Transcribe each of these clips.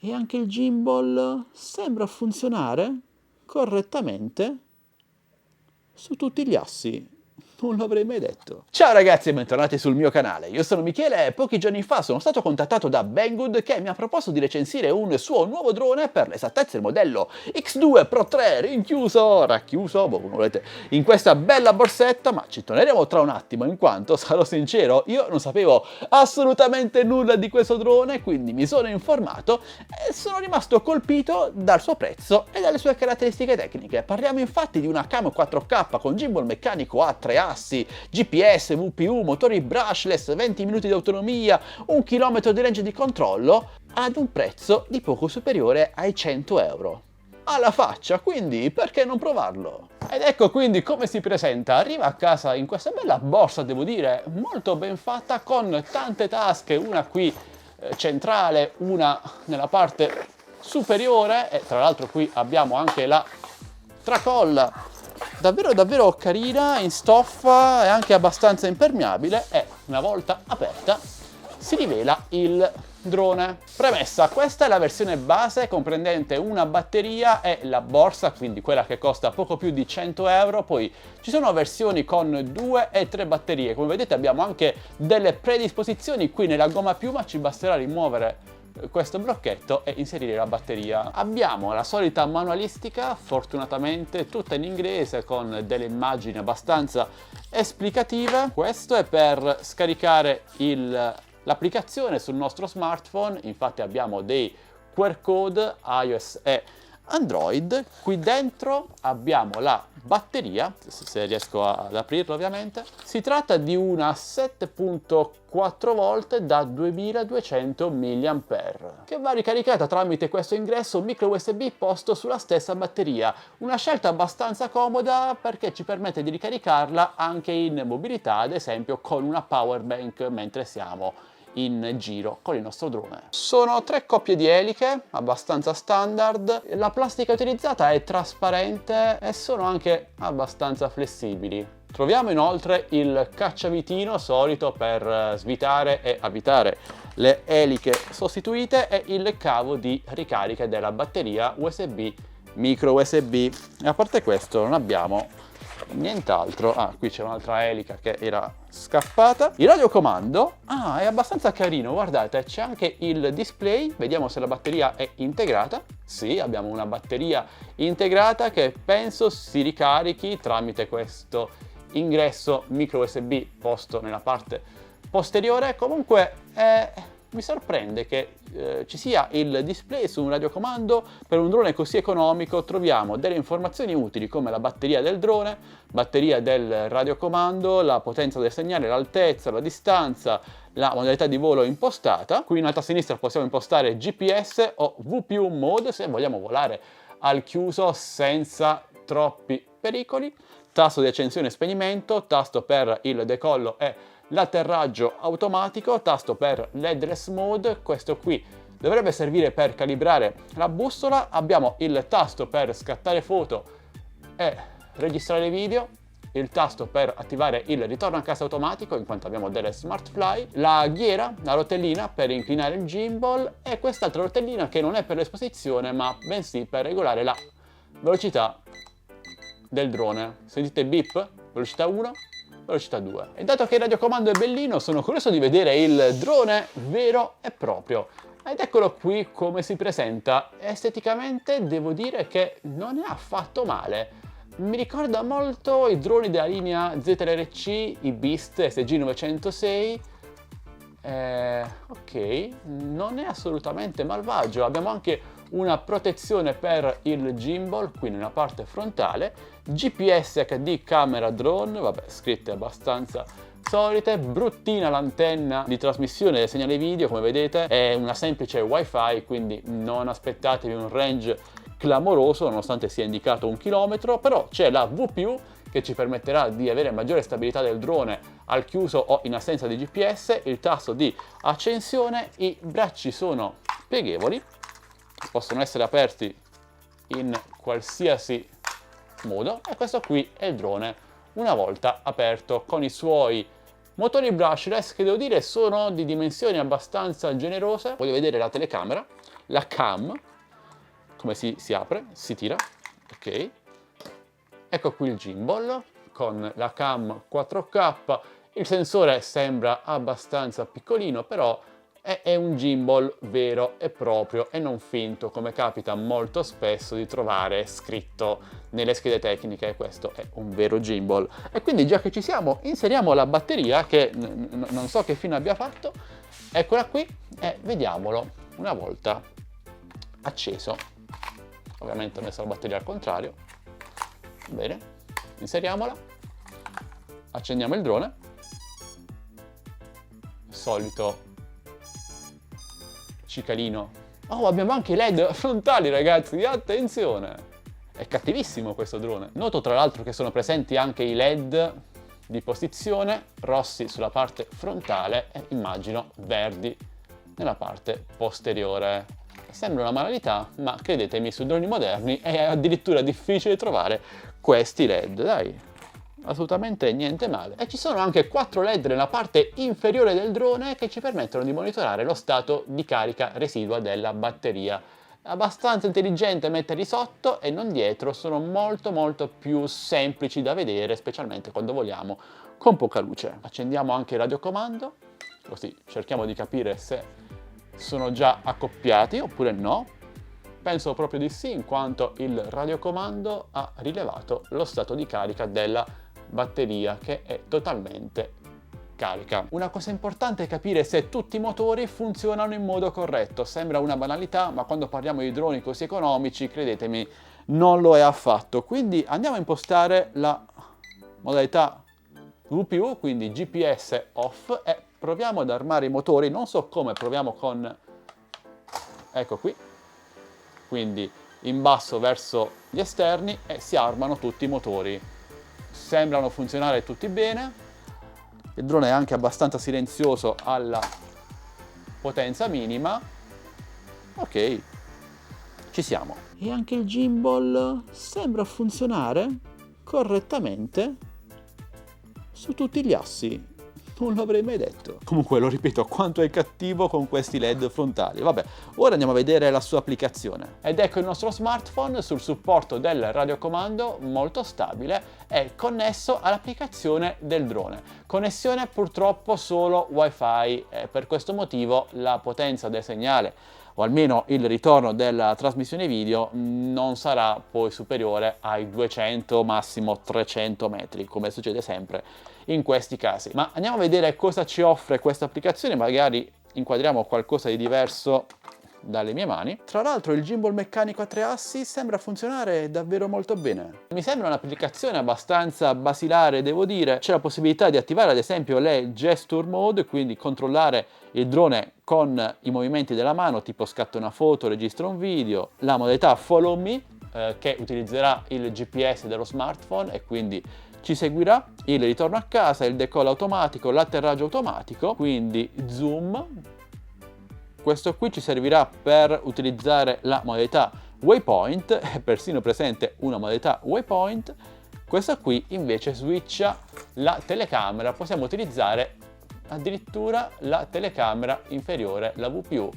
E anche il gimbal sembra funzionare correttamente su tutti gli assi. Non l'avrei mai detto. Ciao ragazzi e bentornati sul mio canale, io sono Michele e pochi giorni fa sono stato contattato da Banggood che mi ha proposto di recensire un suo nuovo drone, per l'esattezza il modello X2 Pro 3 rinchiuso, racchiuso, come volete, in questa bella borsetta, ma ci torneremo tra un attimo in quanto, sarò sincero, io non sapevo assolutamente nulla di questo drone, quindi mi sono informato e sono rimasto colpito dal suo prezzo e dalle sue caratteristiche tecniche. Parliamo infatti di una cam 4K con gimbal meccanico a 3 assi, GPS, VPU, motori brushless, 20 minuti di autonomia, 1 chilometro di range di controllo, ad un prezzo di poco superiore ai 100 euro. Alla faccia, quindi perché non provarlo? Ed ecco quindi come si presenta. Arriva a casa in questa bella borsa, devo dire, molto ben fatta, con tante tasche, una qui centrale, una nella parte superiore, e tra l'altro qui abbiamo anche la tracolla davvero carina, in stoffa e anche abbastanza impermeabile, e una volta aperta si rivela il drone. Premessa: questa è la versione base comprendente una batteria e la borsa, quindi quella che costa poco più di 100 euro. Poi ci sono versioni con 2 e 3 batterie. Come vedete abbiamo anche delle predisposizioni qui nella gomma piuma, ci basterà rimuovere questo blocchetto e inserire la batteria. Abbiamo la solita manualistica, fortunatamente tutta in inglese con delle immagini abbastanza esplicative. Questo è per scaricare l'applicazione sul nostro smartphone, infatti abbiamo dei QR code iOS e Android. Qui dentro abbiamo la batteria, se riesco ad aprirlo ovviamente. Si tratta di una 7.4 volt da 2200 mAh che va ricaricata tramite questo ingresso micro USB posto sulla stessa batteria. Una scelta abbastanza comoda perché ci permette di ricaricarla anche in mobilità, ad esempio con una power bank mentre siamo in giro con il nostro drone. Sono 3 coppie di eliche abbastanza standard, la plastica utilizzata è trasparente e sono anche abbastanza flessibili. Troviamo inoltre il cacciavitino solito per svitare e avvitare le eliche sostituite e il cavo di ricarica della batteria USB micro USB. E a parte questo non abbiamo nient'altro. Qui c'è un'altra elica che era scappata. Il radiocomando è abbastanza carino, guardate, c'è anche il display, vediamo se la batteria è integrata. Sì, abbiamo una batteria integrata che penso si ricarichi tramite questo ingresso micro USB posto nella parte posteriore. Comunque mi sorprende che ci sia il display su un radiocomando. Per un drone così economico troviamo delle informazioni utili come la batteria del drone, batteria del radiocomando, la potenza del segnale, l'altezza, la distanza, la modalità di volo impostata. Qui in alto a sinistra possiamo impostare GPS o VPU mode se vogliamo volare al chiuso senza troppi pericoli. Tasto di accensione e spegnimento, tasto per il decollo e l'atterraggio automatico, tasto per l'headless mode. Questo qui dovrebbe servire per calibrare la bussola. Abbiamo il tasto per scattare foto e registrare video, il tasto per attivare il ritorno a casa automatico in quanto abbiamo delle Smart Fly, la ghiera, la rotellina per inclinare il gimbal e quest'altra rotellina che non è per l'esposizione ma bensì per regolare la velocità del drone. Sentite beep? Velocità 1, velocità 2. E dato che il radiocomando è bellino, sono curioso di vedere il drone vero e proprio. Ed eccolo qui come si presenta. Esteticamente devo dire che non è affatto male. Mi ricorda molto i droni della linea ZLRC, i Beast SG906. Ok, non è assolutamente malvagio. Abbiamo anche una protezione per il gimbal qui nella parte frontale, GPS HD camera drone, vabbè, scritte abbastanza solite, bruttina l'antenna di trasmissione del segnale video, come vedete è una semplice wifi, quindi non aspettatevi un range clamoroso nonostante sia indicato 1 chilometro, però c'è la VPU che ci permetterà di avere maggiore stabilità del drone al chiuso o in assenza di GPS, il tasto di accensione, i bracci sono pieghevoli, possono essere aperti in qualsiasi modo e questo qui è il drone una volta aperto con i suoi motori brushless che devo dire sono di dimensioni abbastanza generose. Voglio vedere la telecamera. la cam, come si apre, si tira, ok. Ecco qui il gimbal con la cam 4K, il sensore sembra abbastanza piccolino, però è un gimbal vero e proprio e non finto, come capita molto spesso di trovare scritto nelle schede tecniche. Questo è un vero gimbal. E quindi, già che ci siamo, inseriamo la batteria, che non so che fine abbia fatto. Eccola qui e vediamolo una volta acceso. Ovviamente ho messo la batteria al contrario. Bene, inseriamola, accendiamo il drone, solito cicalino. Oh, abbiamo anche i LED frontali, ragazzi, attenzione! È cattivissimo questo drone. Noto tra l'altro che sono presenti anche i LED di posizione, rossi sulla parte frontale e immagino verdi nella parte posteriore. Sembra una banalità, ma credetemi, su droni moderni è addirittura difficile trovare questi LED, dai. Assolutamente niente male. E ci sono anche 4 LED nella parte inferiore del drone che ci permettono di monitorare lo stato di carica residua della batteria. È abbastanza intelligente metterli sotto e non dietro, sono molto più semplici da vedere, specialmente quando vogliamo con poca luce. Accendiamo anche il radiocomando, così cerchiamo di capire se sono già accoppiati oppure no. Penso proprio di sì, in quanto il radiocomando ha rilevato lo stato di carica della batteria, che è totalmente carica. Una cosa importante è capire se tutti i motori funzionano in modo corretto. Sembra una banalità, ma quando parliamo di droni così economici, credetemi, non lo è affatto. Quindi andiamo a impostare la modalità VPU, quindi GPS off, e proviamo ad armare i motori. Non so come, proviamo con... ecco qui. Quindi in basso verso gli esterni e si armano tutti i motori. Sembrano funzionare tutti bene. Il drone è anche abbastanza silenzioso alla potenza minima. Ok, ci siamo. E anche il gimbal sembra funzionare correttamente su tutti gli assi. Non l'avrei mai detto. Comunque lo ripeto, quanto è cattivo con questi LED frontali. Vabbè, ora andiamo a vedere la sua applicazione. Ed ecco il nostro smartphone sul supporto del radiocomando, molto stabile, è connesso all'applicazione del drone. Connessione purtroppo solo Wi-Fi, e per questo motivo la potenza del segnale, o almeno il ritorno della trasmissione video, non sarà poi superiore ai 200, massimo 300 metri, come succede sempre in questi casi. Ma andiamo a vedere cosa ci offre questa applicazione, magari inquadriamo qualcosa di diverso dalle mie mani. Tra l'altro il gimbal meccanico a 3 assi sembra funzionare davvero molto bene. Mi sembra un'applicazione abbastanza basilare, devo dire. C'è la possibilità di attivare ad esempio le gesture mode, quindi controllare il drone con i movimenti della mano, tipo scatta una foto, registra un video. La modalità follow me, che utilizzerà il GPS dello smartphone e quindi ci seguirà. Il ritorno a casa, il decollo automatico, l'atterraggio automatico, quindi zoom. Questo qui ci servirà per utilizzare la modalità waypoint, è persino presente una modalità waypoint. Questa qui invece switcha la telecamera, possiamo utilizzare addirittura la telecamera inferiore, la VPU.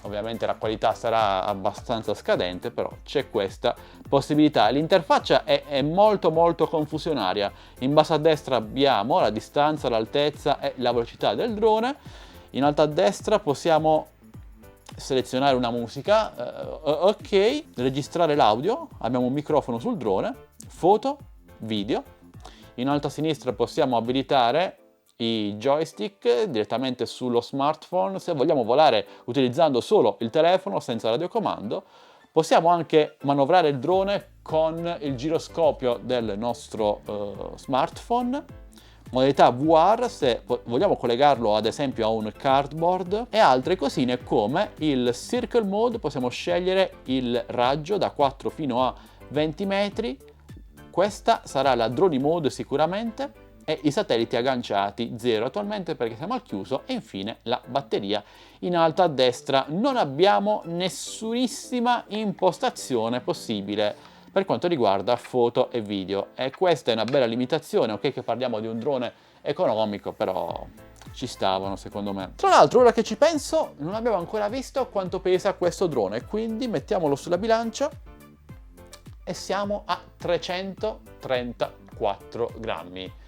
Ovviamente la qualità sarà abbastanza scadente, però c'è questa possibilità. L'interfaccia è molto confusionaria. In basso a destra abbiamo la distanza, l'altezza e la velocità del drone. In alto a destra possiamo selezionare una musica, ok, registrare l'audio, abbiamo un microfono sul drone, foto, video. In alto a sinistra possiamo abilitare i joystick direttamente sullo smartphone. Se vogliamo volare utilizzando solo il telefono senza radiocomando, possiamo anche manovrare il drone con il giroscopio del nostro smartphone. Modalità VR se vogliamo collegarlo ad esempio a un cardboard, e altre cosine come il circle mode. Possiamo scegliere il raggio da 4 fino a 20 metri. Questa sarà la drone mode sicuramente, e i satelliti agganciati 0 attualmente perché siamo al chiuso, e infine la batteria. In alto a destra non abbiamo nessunissima impostazione possibile per quanto riguarda foto e video, e questa è una bella limitazione. Ok che parliamo di un drone economico, però ci stavano secondo me. Tra l'altro, ora che ci penso, non abbiamo ancora visto quanto pesa questo drone, quindi mettiamolo sulla bilancia e siamo a 334 grammi.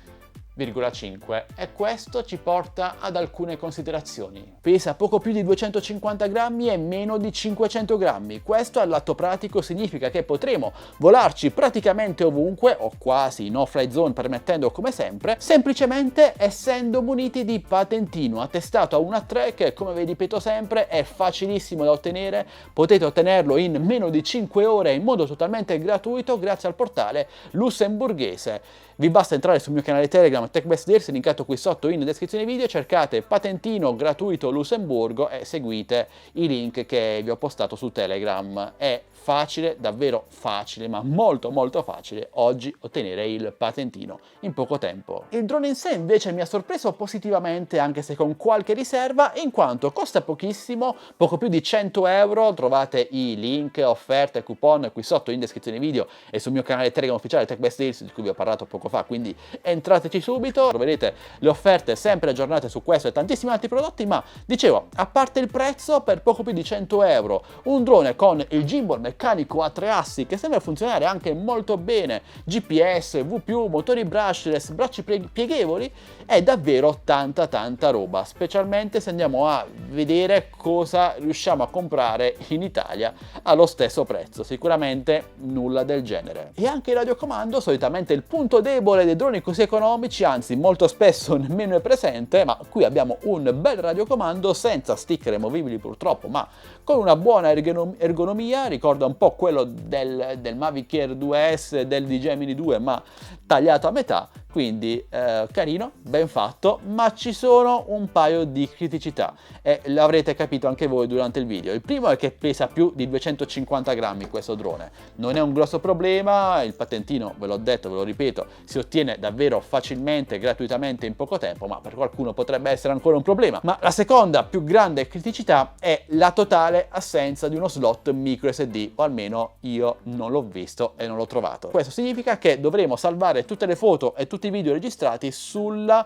5, e questo ci porta ad alcune considerazioni. Pesa poco più di 250 grammi e meno di 500 grammi. Questo al lato pratico significa che potremo volarci praticamente ovunque o quasi in off-flight zone, permettendo come sempre, semplicemente essendo muniti di patentino attestato a 1 a 3 che, come vi ripeto sempre, è facilissimo da ottenere. Potete ottenerlo in meno di 5 ore in modo totalmente gratuito grazie al portale lussemburghese. Vi basta entrare sul mio canale Telegram TechBest Deals, linkato qui sotto in descrizione video, cercate patentino gratuito Lussemburgo e seguite i link che vi ho postato su Telegram. È facile, davvero facile, ma molto facile oggi ottenere il patentino in poco tempo. Il drone in sé invece mi ha sorpreso positivamente, anche se con qualche riserva, in quanto costa pochissimo, poco più di 100 euro. Trovate i link, offerte e coupon qui sotto in descrizione video e sul mio canale Telegram ufficiale TechBest Deals, di cui vi ho parlato poco fa, quindi entrateci subito, troverete le offerte sempre aggiornate su questo e tantissimi altri prodotti. Ma dicevo, a parte il prezzo, per poco più di 100 euro un drone con il gimbal meccanico a 3 assi che sembra funzionare anche molto bene, GPS, VPU, motori brushless, bracci pieghevoli, è davvero tanta roba, specialmente se andiamo a vedere cosa riusciamo a comprare in Italia allo stesso prezzo. Sicuramente nulla del genere. E anche il radiocomando, solitamente il punto debole dei droni così economici, anzi molto spesso nemmeno è presente, ma qui abbiamo un bel radiocomando senza sticker removibili purtroppo, ma con una buona ergonomia, ricorda un po' quello del Mavic Air 2S, del DJI Mini 2, ma tagliato a metà, quindi carino, ben fatto, ma ci sono un paio di criticità e l'avrete capito anche voi durante il video. Il primo è che pesa più di 250 grammi questo drone, non è un grosso problema, il patentino, ve l'ho detto, ve lo ripeto, si ottiene davvero facilmente, gratuitamente in poco tempo, ma per qualcuno potrebbe essere ancora un problema. Ma la seconda più grande criticità è la totale assenza di uno slot micro SD, o almeno io non l'ho visto e non l'ho trovato. Questo significa che dovremo salvare tutte le foto e tutti i video registrati sullo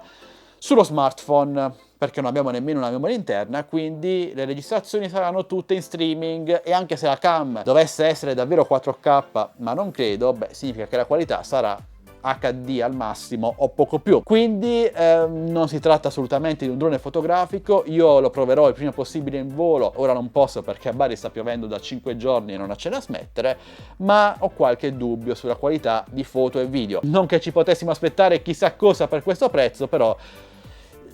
smartphone, perché non abbiamo nemmeno una memoria interna, quindi le registrazioni saranno tutte in streaming, e anche se la cam dovesse essere davvero 4K, ma non credo, beh, significa che la qualità sarà HD al massimo o poco più. Quindi non si tratta assolutamente di un drone fotografico. Io lo proverò il prima possibile in volo, ora non posso perché a Bari sta piovendo da 5 giorni e non accenna a smettere, ma ho qualche dubbio sulla qualità di foto e video. Non che ci potessimo aspettare chissà cosa per questo prezzo, però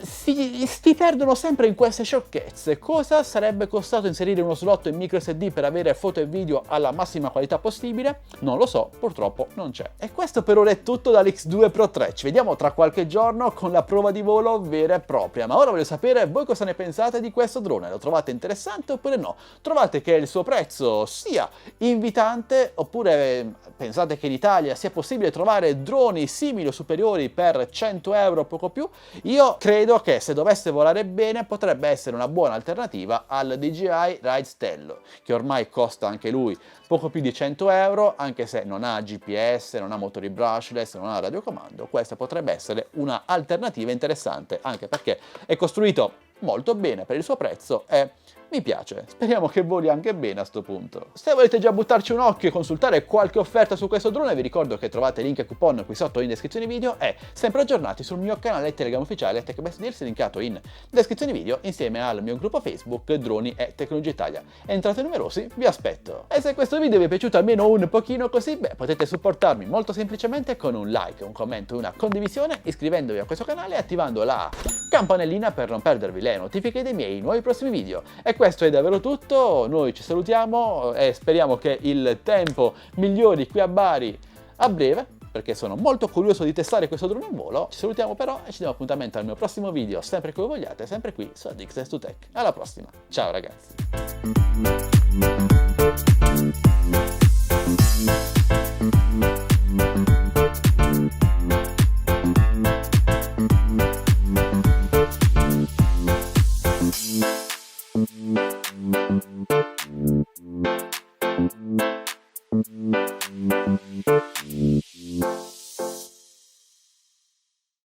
si perdono sempre in queste sciocchezze. Cosa sarebbe costato inserire uno slot in micro SD per avere foto e video alla massima qualità possibile? Non lo so, purtroppo non c'è. E questo per ora è tutto dall'X2 Pro 3. Ci vediamo tra qualche giorno con la prova di volo vera e propria. Ma ora voglio sapere voi cosa ne pensate di questo drone. Lo trovate interessante oppure no? Trovate che il suo prezzo sia invitante, oppure pensate che in Italia sia possibile trovare droni simili o superiori per 100 euro o poco più? Io credo che se dovesse volare bene potrebbe essere una buona alternativa al DJI Ride Stello, che ormai costa anche lui poco più di 100 euro, anche se non ha GPS, non ha motori brushless, non ha radiocomando. Questa potrebbe essere una alternativa interessante, anche perché è costruito molto bene per il suo prezzo e mi piace. Speriamo che voli anche bene a sto punto. Se volete già buttarci un occhio e consultare qualche offerta su questo drone, vi ricordo che trovate link e coupon qui sotto in descrizione video e sempre aggiornati sul mio canale Telegram ufficiale TechBest Deals, linkato in descrizione video, insieme al mio gruppo Facebook Droni e Tecnologia Italia. Entrate numerosi, vi aspetto. E se questo video vi è piaciuto almeno un pochino così, beh, potete supportarmi molto semplicemente con un like, un commento, una condivisione, iscrivendovi a questo canale e attivando la campanellina per non perdervi le notifiche dei miei nuovi prossimi video. E questo è davvero tutto, noi ci salutiamo e speriamo che il tempo migliori qui a Bari a breve, perché sono molto curioso di testare questo drone in volo. Ci salutiamo però e ci diamo appuntamento al mio prossimo video, sempre come vogliate, sempre qui su AddXS2Tech. Alla prossima, ciao ragazzi!